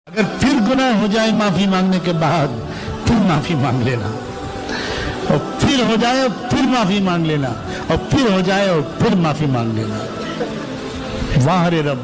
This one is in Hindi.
अगर फिर गुनाह हो जाए माफी मांगने के बाद, फिर माफी मांग लेना, और फिर हो जाए फिर माफी मांग लेना, और फिर हो जाए और फिर माफी मांग लेना। वाह रे रब,